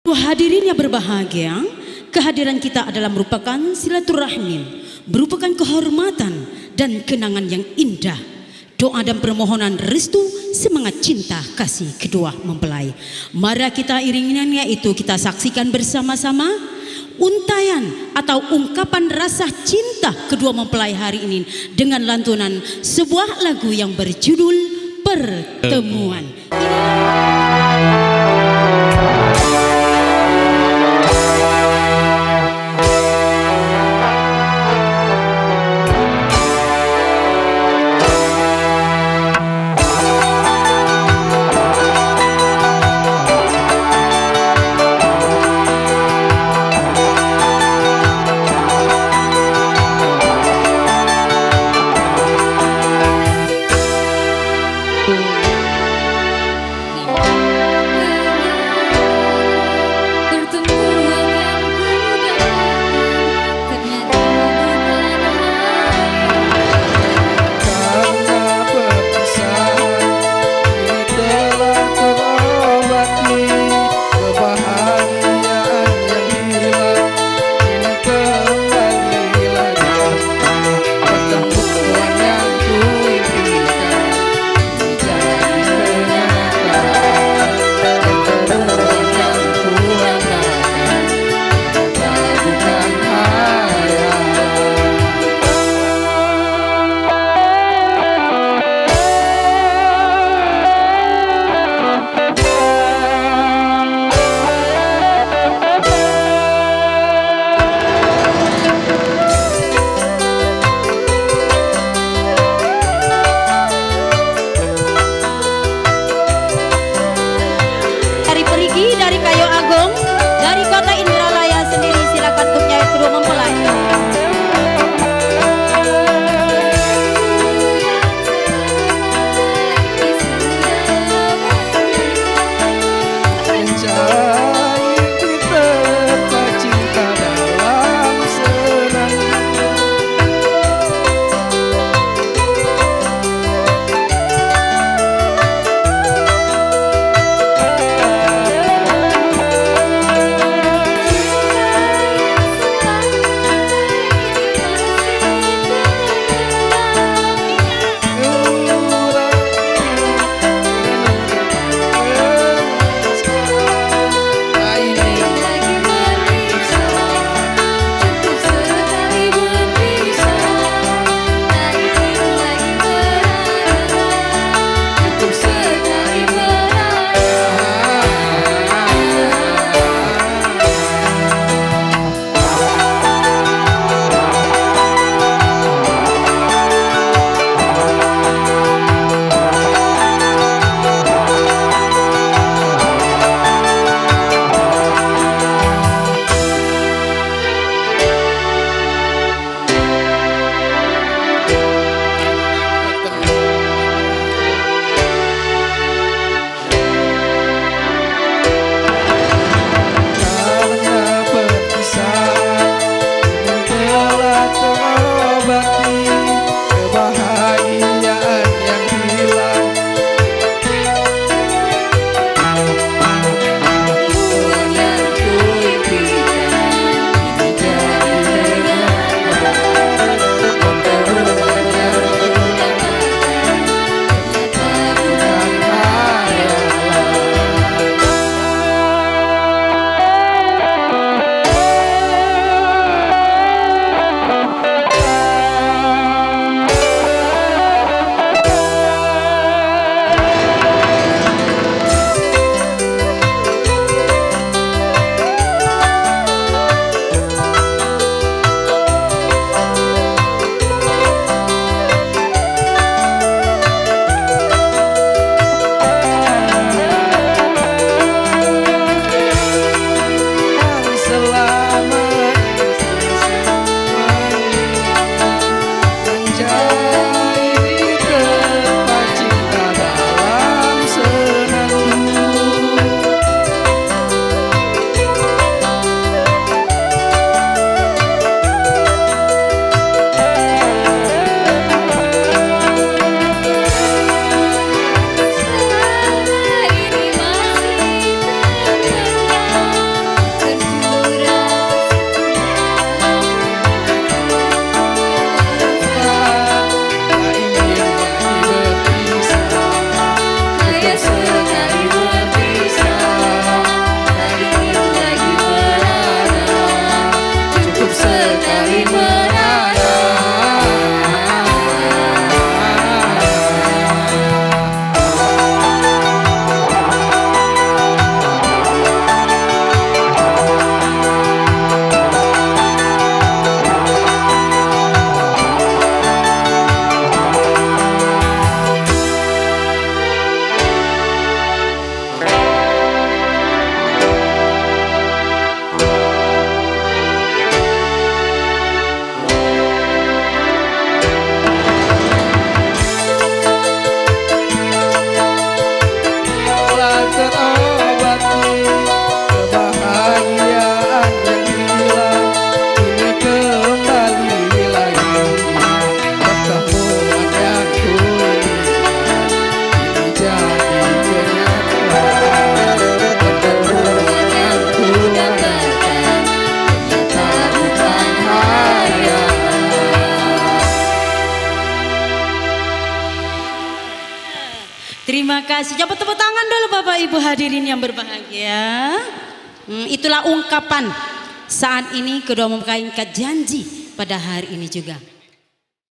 Hadirin yang berbahagia, kehadiran kita adalah merupakan silaturahmi, merupakan kehormatan dan kenangan yang indah. Doa dan permohonan restu, semangat cinta kasih kedua mempelai. Mari kita iringannya itu kita saksikan bersama-sama untayan atau ungkapan rasa cinta kedua mempelai hari ini dengan lantunan sebuah lagu yang berjudul Pertemuan. Dari Kayu Agung, dari kota Indralaya sendiri, silakan untuk nyayat kedua mempelai. Terima kasih. Coba tepuk tangan dulu Bapak Ibu hadirin yang berbahagia. Itulah ungkapan saat ini kedua mempelai janji pada hari ini juga.